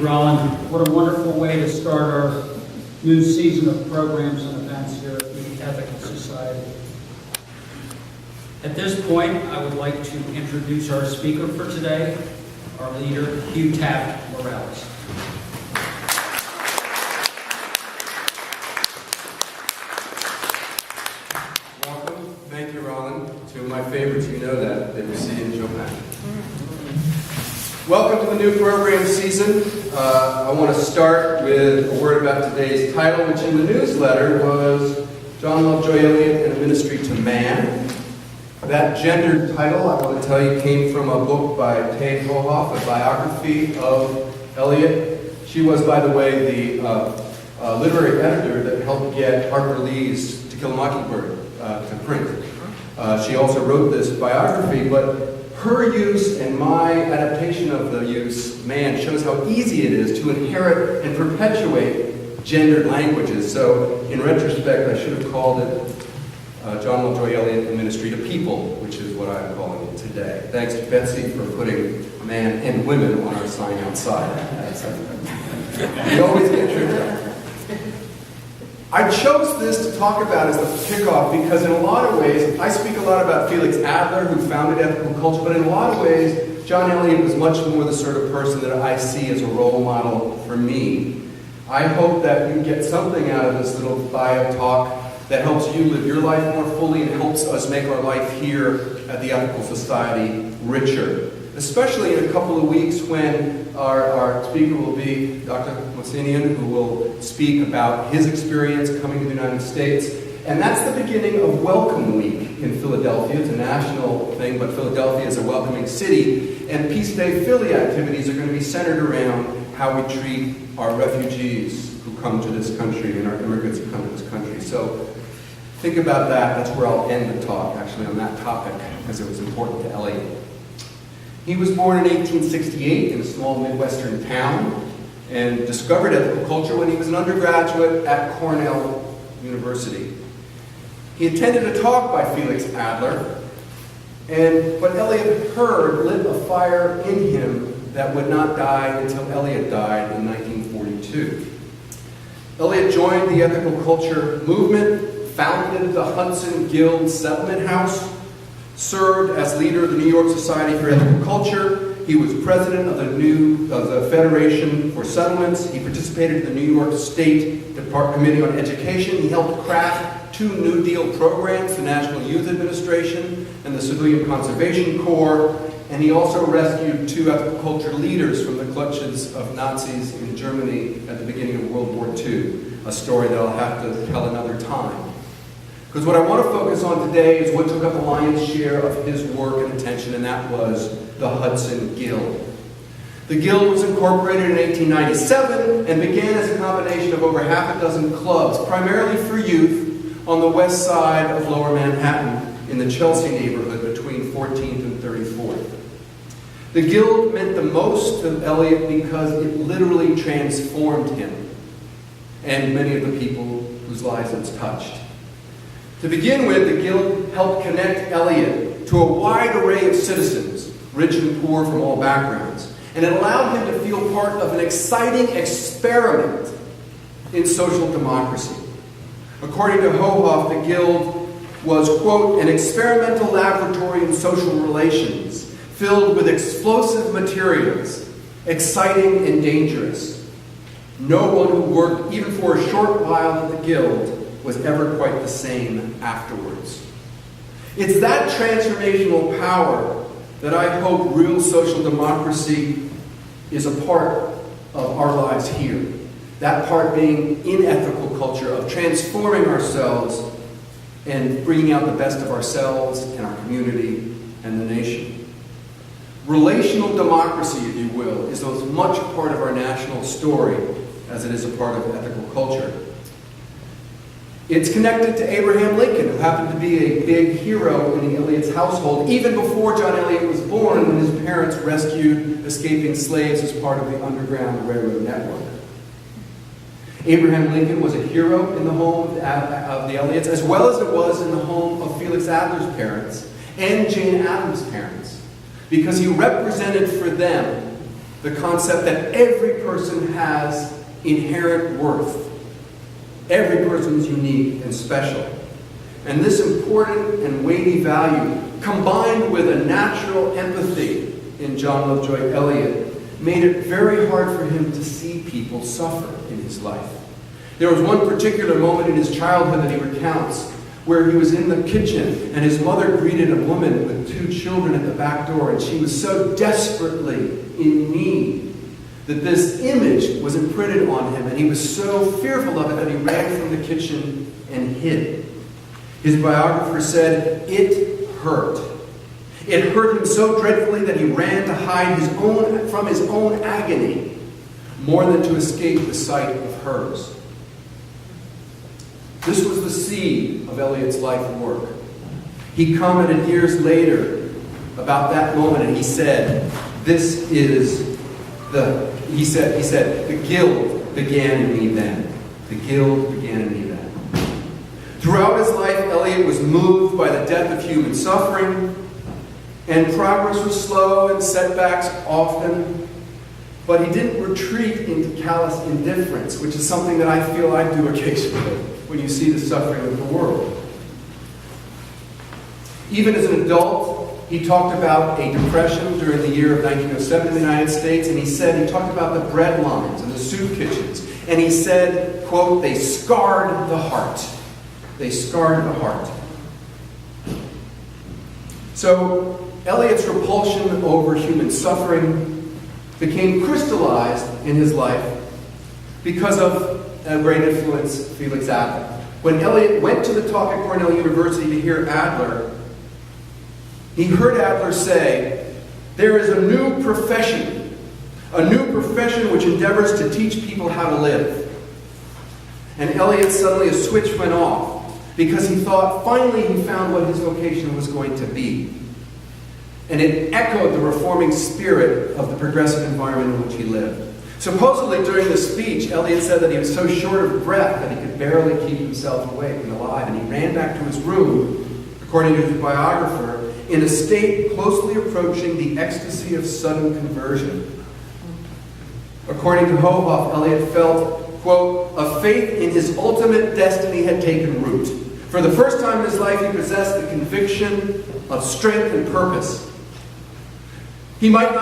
you, Roland. What a wonderful way to start our new season of programs and events here at the Ethical Society. At this point, I would like to introduce our speaker for today, our leader, Hugh Taft-Morales. Welcome. Thank you, Roland. Two of my favorites, you know that. Debussy and Chopin. Welcome to the new program season. I want to start with a word about today's title, which in the newsletter was John Lovejoy Elliott and a Ministry to Man. That gendered title, I want to tell you, came from a book by Tay Hohoff, a biography of Elliott. She was, by the way, the literary editor that helped get Harper Lee's To Kill a Mockingbird to print. She also wrote this biography, but her use and my adaptation of the use, man, shows how easy it is to inherit and perpetuate gendered languages. So, in retrospect, I should have called it John Lovejoy Elliott and Ministry to People, which is what I'm calling it today. Thanks to Betsy for putting man and women on our sign outside. We always get tricked. I chose this to talk about as the kickoff because in a lot of ways, I speak a lot about Felix Adler, who founded ethical culture, but in a lot of ways, John Elliott was much more the sort of person that I see as a role model for me. I hope that you get something out of this little bio talk that helps you live your life more fully and helps us make our life here at the Ethical Society richer. Especially in a couple of weeks when our speaker will be Dr. Mosinian, who will speak about his experience coming to the United States. And that's the beginning of Welcome Week in Philadelphia. It's a national thing, but Philadelphia is a welcoming city. And Peace Day Philly activities are going to be centered around how we treat our refugees who come to this country and our immigrants who come to this country. So think about that. That's where I'll end the talk, actually, on that topic, because it was important to Elliott. He was born in 1868 in a small Midwestern town and discovered ethical culture when he was an undergraduate at Cornell University. He attended a talk by Felix Adler, and what Elliott heard lit a fire in him that would not die until Elliott died in 1942. Elliott joined the ethical culture movement, founded the Hudson Guild Settlement House, served as leader of the New York Society for Ethical Culture. He was president of the Federation for Settlements. He participated in the New York State Committee on Education. He helped craft two New Deal programs, the National Youth Administration and the Civilian Conservation Corps. And he also rescued two ethical culture leaders from the clutches of Nazis in Germany at the beginning of World War II, a story that I'll have to tell another time. Because what I want to focus on today is what took up the lion's share of his work and attention, and that was the Hudson Guild. The Guild was incorporated in 1897 and began as a combination of over half a dozen clubs, primarily for youth, on the west side of Lower Manhattan in the Chelsea neighborhood between 14th and 34th. The Guild meant the most to Elliott because it literally transformed him and many of the people whose lives it's touched. To begin with, the Guild helped connect Elliott to a wide array of citizens, rich and poor from all backgrounds, and it allowed him to feel part of an exciting experiment in social democracy. According to Hohoff, the Guild was, quote, an experimental laboratory in social relations, filled with explosive materials, exciting and dangerous. No one who worked even for a short while at the Guild was ever quite the same afterwards. It's that transformational power that I hope real social democracy is a part of our lives here. That part being in ethical culture, of transforming ourselves and bringing out the best of ourselves and our community and the nation. Relational democracy, if you will, is as much a part of our national story as it is a part of ethical culture. It's connected to Abraham Lincoln, who happened to be a big hero in the Elliott's household, even before John Elliott was born, when his parents rescued escaping slaves as part of the Underground Railroad network. Abraham Lincoln was a hero in the home of the Elliots, as well as it was in the home of Felix Adler's parents and Jane Addams' parents, because he represented for them the concept that every person has inherent worth. Every person is unique and special. And this important and weighty value, combined with a natural empathy in John Lovejoy Elliott, made it very hard for him to see people suffer in his life. There was one particular moment in his childhood that he recounts, where he was in the kitchen and his mother greeted a woman with 2 children at the back door, and she was so desperately in need that this image was imprinted on him, and he was so fearful of it that he ran from the kitchen and hid. His biographer said, "It hurt. It hurt him so dreadfully that he ran to hide from his own agony, more than to escape the sight of hers." This was the seed of Elliott's life work. He commented years later about that moment, and he said, "The guild began in me then. The guild began in me then." Throughout his life, Elliott was moved by the death of human suffering, and progress was slow and setbacks often, but he didn't retreat into callous indifference, which is something that I feel I do occasionally when you see the suffering of the world. Even as an adult, he talked about a depression during the year of 1907 in the United States, and he talked about the bread lines and the soup kitchens, and he said, quote, "They scarred the heart." They scarred the heart. So, Elliott's repulsion over human suffering became crystallized in his life because of a great influence, Felix Adler. When Elliott went to the talk at Cornell University to hear Adler, he heard Adler say, "There is a new profession which endeavors to teach people how to live." And Elliott suddenly a switch went off because he thought finally he found what his vocation was going to be. And it echoed the reforming spirit of the progressive environment in which he lived. Supposedly during the speech, Elliott said that he was so short of breath that he could barely keep himself awake and alive, and he ran back to his room, according to his biographer, in a state closely approaching the ecstasy of sudden conversion. According to Hohoff, Elliott felt, quote, "a faith in his ultimate destiny had taken root. For the first time in his life, he possessed the conviction of strength and purpose. He might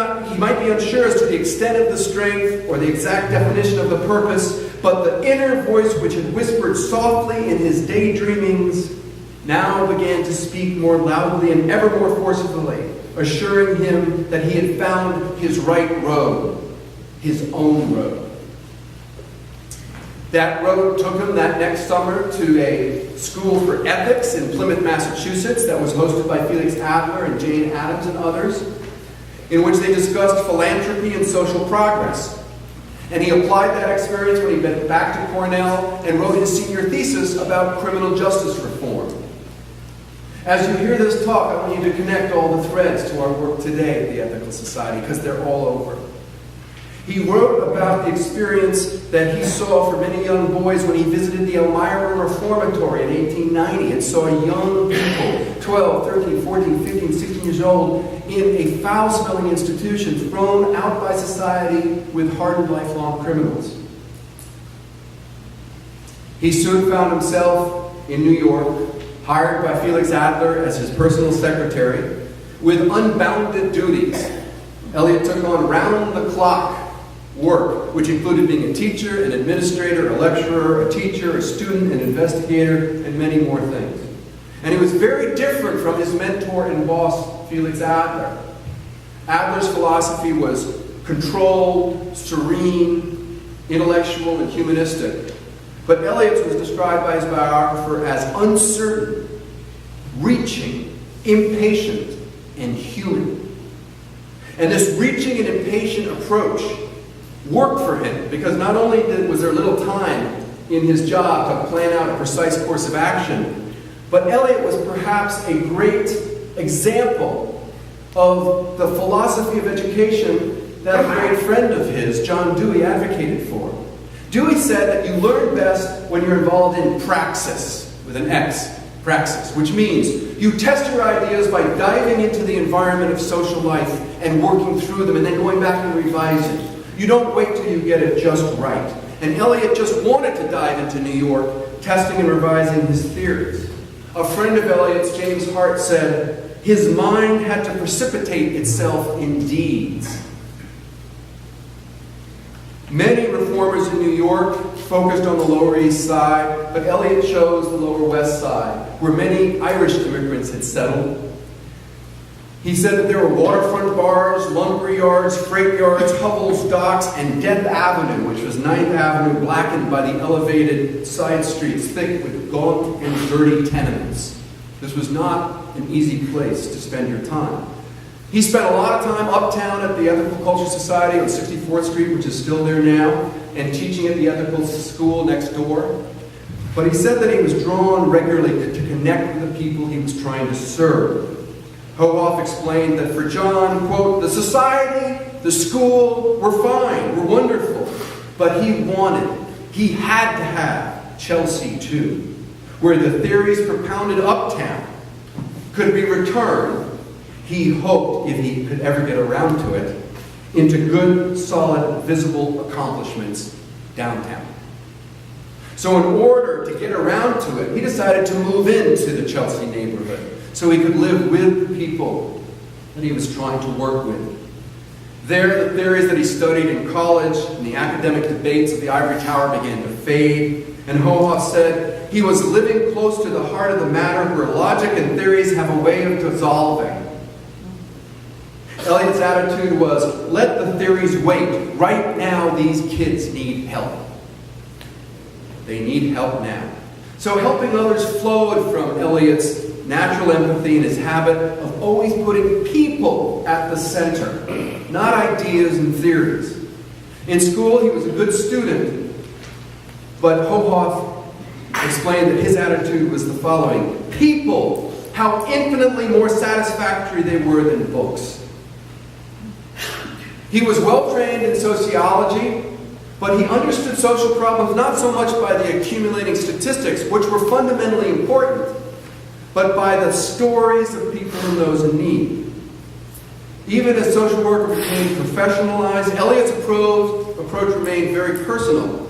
be unsure as to the extent of the strength or the exact definition of the purpose, but the inner voice which had whispered softly in his daydreamings now began to speak more loudly and ever more forcefully, assuring him that he had found his right road, his own road." That road took him that next summer to a school for ethics in Plymouth, Massachusetts, that was hosted by Felix Adler and Jane Addams and others, in which they discussed philanthropy and social progress. And he applied that experience when he went back to Cornell and wrote his senior thesis about criminal justice reform. As you hear this talk, I want you to connect all the threads to our work today at the Ethical Society, because they're all over. He wrote about the experience that he saw for many young boys when he visited the Elmira Reformatory in 1890 and saw young people, 12, 13, 14, 15, 16 years old, in a foul-smelling institution, thrown out by society with hardened lifelong criminals. He soon found himself in New York, hired by Felix Adler as his personal secretary, with unbounded duties. Elliott took on round-the-clock work, which included being a teacher, an administrator, a lecturer, a teacher, a student, an investigator, and many more things. And he was very different from his mentor and boss, Felix Adler. Adler's philosophy was controlled, serene, intellectual, and humanistic. But Elliott's was described by his biographer as uncertain, reaching, impatient, and human. And this reaching and impatient approach worked for him, because not only was there little time in his job to plan out a precise course of action, but Elliott was perhaps a great example of the philosophy of education that a great friend of his, John Dewey, advocated for. Dewey said that you learn best when you're involved in praxis, with an X, praxis, which means you test your ideas by diving into the environment of social life and working through them and then going back and revising. You don't wait till you get it just right. And Elliott just wanted to dive into New York, testing and revising his theories. A friend of Elliott's, James Hart, said, his mind had to precipitate itself in deeds. Many reformers in New York focused on the Lower East Side, but Elliott chose the Lower West Side, where many Irish immigrants had settled. He said that there were waterfront bars, lumber yards, freight yards, hovels, docks, and 10th Avenue, which was 9th Avenue, blackened by the elevated side streets, thick with gaunt and dirty tenements. This was not an easy place to spend your time. He spent a lot of time uptown at the Ethical Culture Society on 64th Street, which is still there now, and teaching at the Ethical School next door. But he said that he was drawn regularly to connect with the people he was trying to serve. Hohoff explained that for John, quote, the society, the school were fine, were wonderful, but he had to have Chelsea too, where the theories propounded uptown could be returned, he hoped, if he could ever get around to it, into good, solid, visible accomplishments downtown. So in order to get around to it, he decided to move into the Chelsea neighborhood so he could live with the people that he was trying to work with. There, the theories that he studied in college and the academic debates of the Ivory Tower began to fade, and Hohoff said he was living close to the heart of the matter where logic and theories have a way of dissolving. Elliott's attitude was, let the theories wait. Right now, these kids need help. They need help now. So helping others flowed from Elliott's natural empathy and his habit of always putting people at the center, not ideas and theories. In school, he was a good student, but Hohoff explained that his attitude was the following: people, how infinitely more satisfactory they were than books. He was well trained in sociology, but he understood social problems not so much by the accumulating statistics, which were fundamentally important, but by the stories of people and those in need. Even as social worker became professionalized, Elliott's approach remained very personal.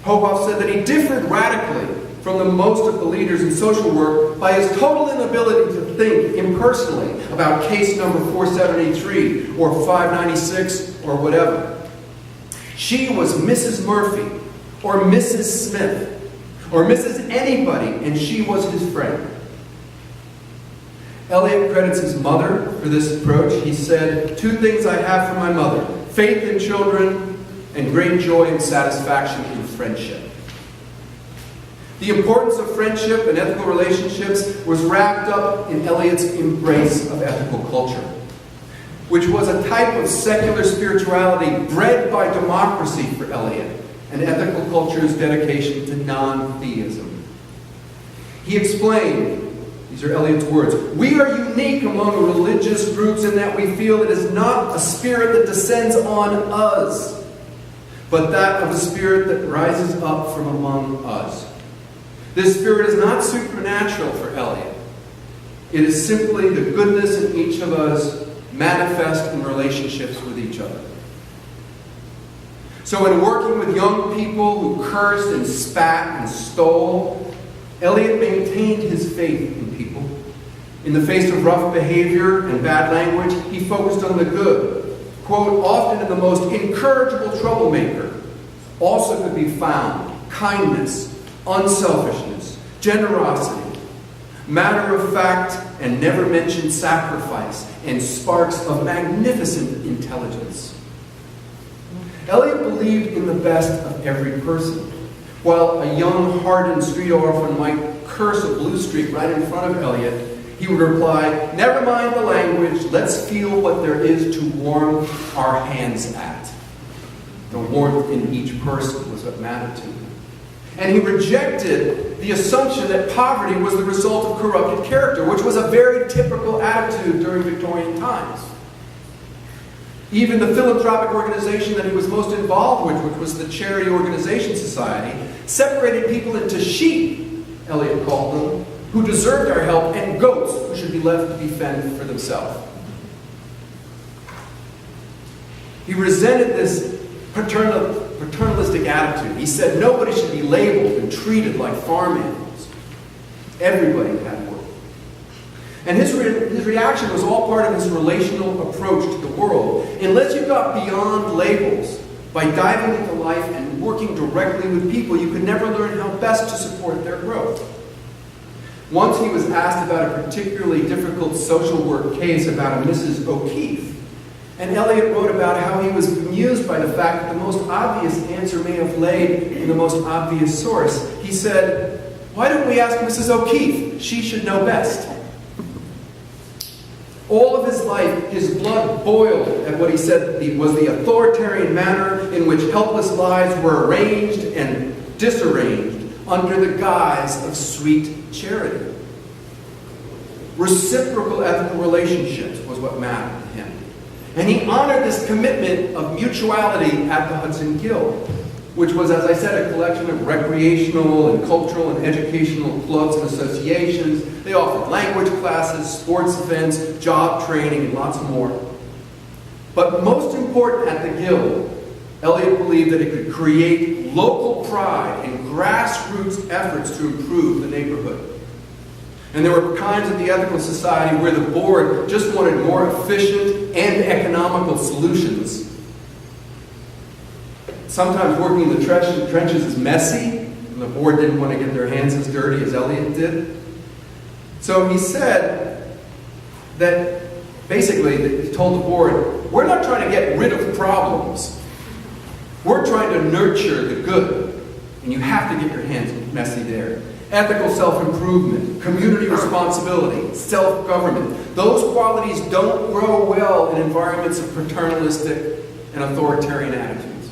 Hohoff said that he differed radically from the most of the leaders in social work by his total inability to think impersonally about case number 473 or 596 or whatever. She was Mrs. Murphy or Mrs. Smith or Mrs. Anybody, and she was his friend. Elliott credits his mother for this approach. He said, 2 things I have from my mother: faith in children and great joy and satisfaction in friendship. The importance of friendship and ethical relationships was wrapped up in Elliott's embrace of ethical culture, which was a type of secular spirituality bred by democracy for Elliott, and ethical culture's dedication to non-theism. He explained, these are Elliott's words, we are unique among religious groups in that we feel it is not a spirit that descends on us, but that of a spirit that rises up from among us. This spirit is not supernatural for Elliott. It is simply the goodness in each of us manifest in relationships with each other. So in working with young people who cursed and spat and stole, Elliott maintained his faith in people. In the face of rough behavior and bad language, he focused on the good. Quote, often in the most incorrigible troublemaker also could be found kindness, unselfishness, generosity, matter of fact and never mentioned sacrifice, and sparks of magnificent intelligence. Elliott believed in the best of every person. While a young, hardened street orphan might curse a blue streak right in front of Elliott, he would reply, never mind the language, let's feel what there is to warm our hands at. The warmth in each person was what mattered to him. And he rejected the assumption that poverty was the result of corrupted character, which was a very typical attitude during Victorian times. Even the philanthropic organization that he was most involved with, which was the Charity Organization Society, separated people into sheep, Elliott called them, who deserved our help, and goats who should be left to fend for themselves. He resented this paternalistic attitude. He said nobody should be labeled and treated like farm animals. Everybody had work. And his reaction was all part of his relational approach to the world. Unless you got beyond labels, by diving into life and working directly with people, you could never learn how best to support their growth. Once he was asked about a particularly difficult social work case about a Mrs. O'Keefe, and Elliott wrote about how he was amused by the fact that the most obvious answer may have laid in the most obvious source. He said, "Why don't we ask Mrs. O'Keefe? She should know best." All of his life, his blood boiled at what he said was the authoritarian manner in which helpless lives were arranged and disarranged under the guise of sweet charity. Reciprocal ethical relationships was what mattered to him. And he honored this commitment of mutuality at the Hudson Guild, which was, as I said, a collection of recreational and cultural and educational clubs and associations. They offered language classes, sports events, job training, and lots more. But most important at the Guild, Elliott believed that it could create local pride and grassroots efforts to improve the neighborhood. And there were kinds of the Ethical Society where the board just wanted more efficient and economical solutions. Sometimes working in the trenches is messy, and the board didn't want to get their hands as dirty as Elliott did. So he said that basically, he told the board, we're not trying to get rid of problems. We're trying to nurture the good, and you have to get your hands messy there. Ethical self-improvement, community responsibility, self-government. Those qualities don't grow well in environments of paternalistic and authoritarian attitudes.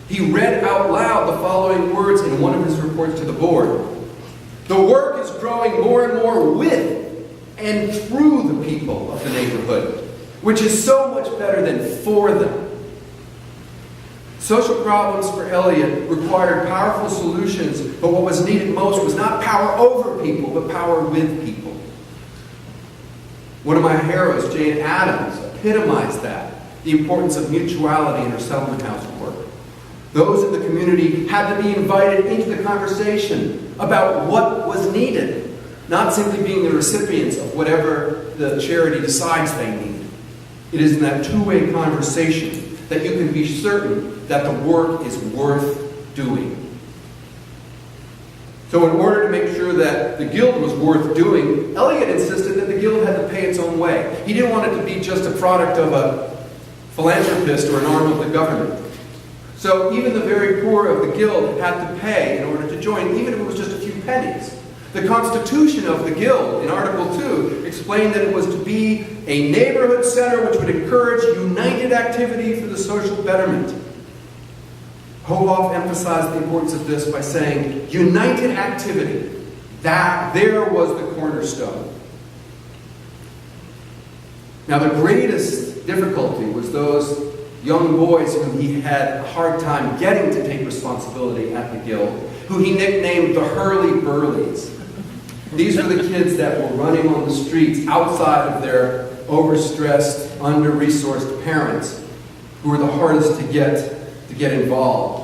He read out loud the following words in one of his reports to the board. The work is growing more and more with and through the people of the neighborhood, which is so much better than for them. Social problems for Elliott required powerful solutions, but what was needed most was not power over people, but power with people. One of my heroes, Jane Addams, epitomized that, the importance of mutuality in her settlement house work. Those in the community had to be invited into the conversation about what was needed, not simply being the recipients of whatever the charity decides they need. It is in that two-way conversation that you can be certain that the work is worth doing. So in order to make sure that the Guild was worth doing, Elliott insisted that the Guild had to pay its own way. He didn't want it to be just a product of a philanthropist or an arm of the government. So even the very poor of the Guild had to pay in order to join, even if it was just a few pennies. The Constitution of the Guild, in Article 2, explained that it was to be a neighborhood center which would encourage united activity for the social betterment. Hohoff emphasized the importance of this by saying, united activity, that there was the cornerstone. Now the greatest difficulty was those young boys who he had a hard time getting to take responsibility at the Guild, who he nicknamed the Hurly-Burlies. These were the kids that were running on the streets outside of their overstressed, under-resourced parents, who were the hardest to get involved.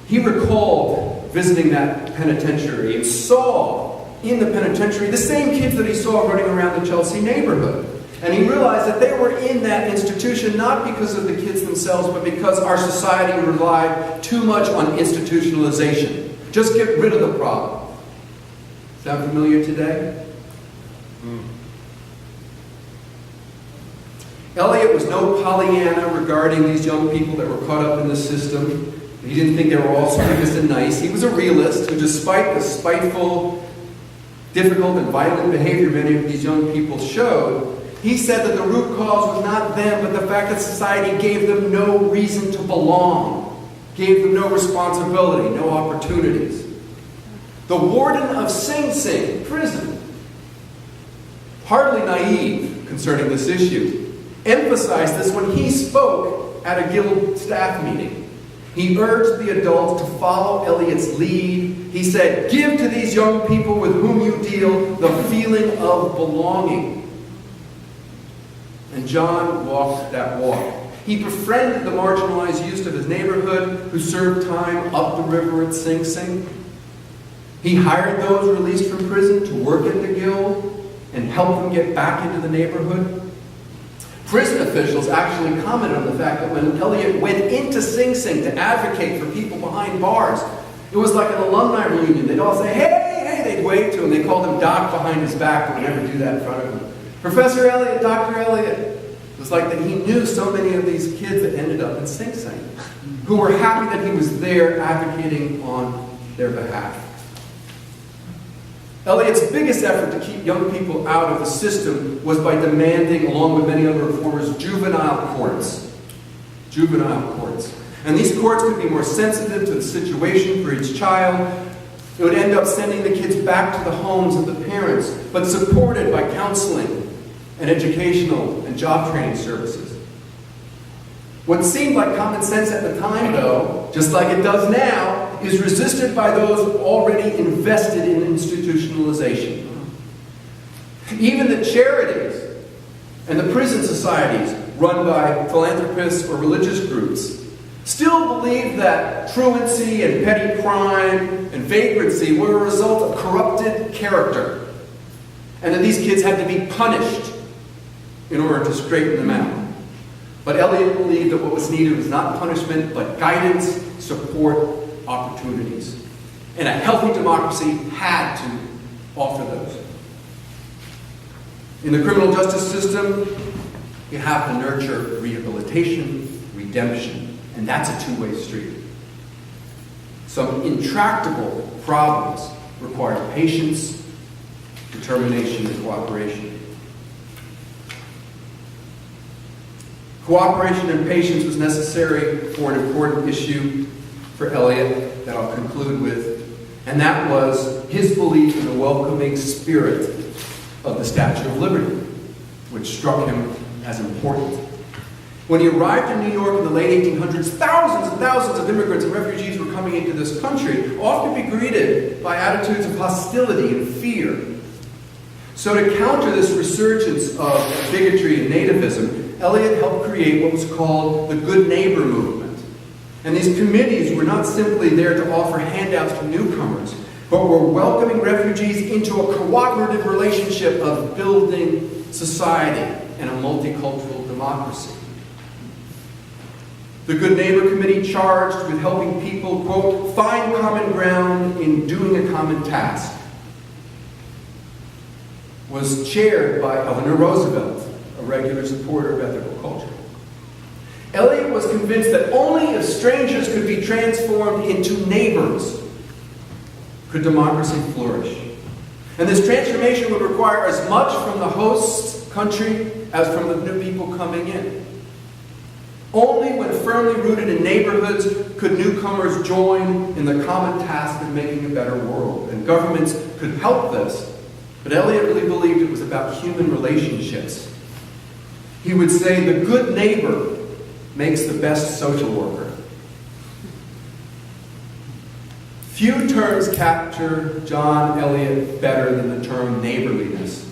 He recalled visiting that penitentiary and saw in the penitentiary the same kids that he saw running around the Chelsea neighborhood. And he realized that they were in that institution not because of the kids themselves, but because our society relied too much on institutionalization. Just get rid of the problem. Sound familiar today? Elliott was no Pollyanna regarding these young people that were caught up in the system. He didn't think they were all sweetest and nice. He was a realist who, despite the spiteful, difficult, and violent behavior many of these young people showed, he said that the root cause was not them, but the fact that society gave them no reason to belong, gave them no responsibility, no opportunities. The warden of Sing Sing prison, hardly naive concerning this issue, emphasized this when he spoke at a Guild staff meeting. He urged the adults to follow Elliott's lead. he said, "Give to these young people with whom you deal the feeling of belonging." And John walked that walk. He befriended the marginalized youth of his neighborhood who served time up the river at Sing Sing. He hired those released from prison to work at the Guild and help them get back into the neighborhood. Prison officials actually commented on the fact that when Elliott went into Sing Sing to advocate for people behind bars, it was like an alumni reunion. They'd all say, "Hey, hey," they'd wave to him. They called him Doc behind his back, but would never do that in front of him. "Professor Elliott, Dr. Elliott." It was like that he knew so many of these kids that ended up in Sing Sing, who were happy that he was there advocating on their behalf. Elliott's biggest effort to keep young people out of the system was by demanding, along with many other reformers, juvenile courts. Juvenile courts. And these courts could be more sensitive to the situation for each child. It would end up sending the kids back to the homes of the parents, but supported by counseling and educational and job training services. What seemed like common sense at the time, though, just like it does now, is resisted by those already invested in institutionalization. Even the charities and the prison societies run by philanthropists or religious groups still believe that truancy and petty crime and vagrancy were a result of corrupted character, and that these kids had to be punished in order to straighten them out. But Elliott believed that what was needed was not punishment, but guidance, support, opportunities. And a healthy democracy had to offer those. In the criminal justice system, you have to nurture rehabilitation, redemption, and that's a two-way street. Some intractable problems require patience, determination, and cooperation. Cooperation and patience was necessary for an important issue for Elliott that I'll conclude with, and that was his belief in the welcoming spirit of the Statue of Liberty, which struck him as important. When he arrived in New York in the late 1800s, thousands and thousands of immigrants and refugees were coming into this country, often be greeted by attitudes of hostility and fear. So to counter this resurgence of bigotry and nativism, Elliott helped create what was called the Good Neighbor movement. And these committees were not simply there to offer handouts to newcomers, but were welcoming refugees into a cooperative relationship of building society and a multicultural democracy. The Good Neighbor Committee, charged with helping people, quote, find common ground in doing a common task, was chaired by Eleanor Roosevelt, a regular supporter of ethical culture. Elliott was convinced that only if strangers could be transformed into neighbors could democracy flourish. And this transformation would require as much from the host country as from the new people coming in. Only when firmly rooted in neighborhoods could newcomers join in the common task of making a better world. And governments could help this, but Elliott really believed it was about human relationships. He would say, the good neighbor makes the best social worker. Few terms capture John Elliott better than the term neighborliness.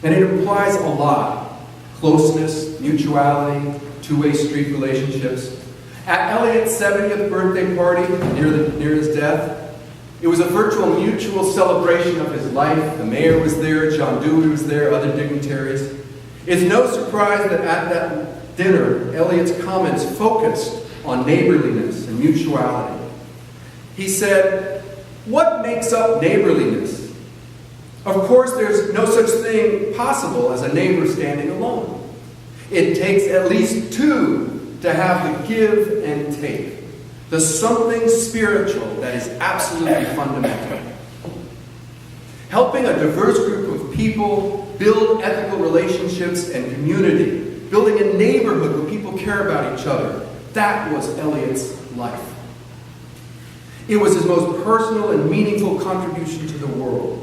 And it implies a lot. Closeness, mutuality, two-way street relationships. At Elliott's 70th birthday party, near his death, it was a virtual mutual celebration of his life. The mayor was there, John Dewey was there, other dignitaries. It's no surprise that at that dinner, Elliott's comments focused on neighborliness and mutuality. He said, what makes up neighborliness? Of course, there's no such thing possible as a neighbor standing alone. It takes at least two to have the give and take. There's something spiritual that is absolutely fundamental. Helping a diverse group of people build ethical relationships and community, building a neighborhood where people care about each other, that was Elliott's life. It was his most personal and meaningful contribution to the world.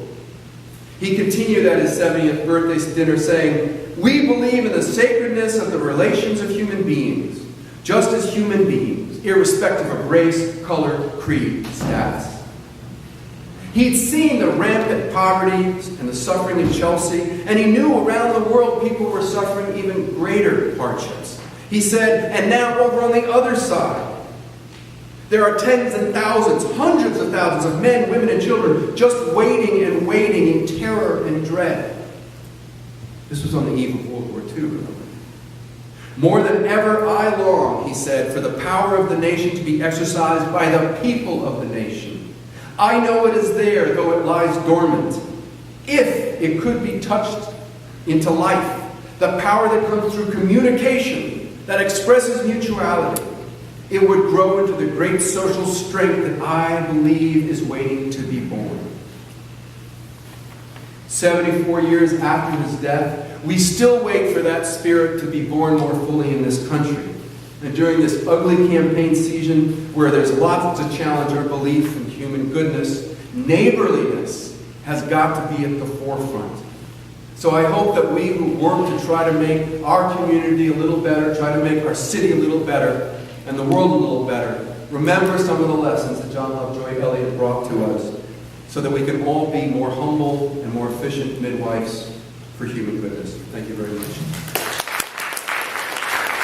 He continued at his 70th birthday dinner saying, we believe in the sacredness of the relations of human beings, just as human beings, irrespective of race, color, creed, status. He'd seen the rampant poverty and the suffering in Chelsea, and he knew around the world people were suffering even greater hardships. He said, and now over on the other side, there are tens and thousands, hundreds of thousands of men, women, and children just waiting and waiting in terror and dread. This was on the eve of World War II, remember? More than ever I long, he said, for the power of the nation to be exercised by the people of the nation. I know it is there, though it lies dormant. If it could be touched into life, the power that comes through communication, that expresses mutuality, it would grow into the great social strength that I believe is waiting to be born. 74 years after his death, we still wait for that spirit to be born more fully in this country. And during this ugly campaign season, where there's lots to challenge our belief in human goodness, neighborliness has got to be at the forefront. So I hope that we who work to try to make our community a little better, try to make our city a little better, and the world a little better, remember some of the lessons that John Lovejoy Elliott brought to us, so that we can all be more humble and more efficient midwives for human goodness. Thank you very much.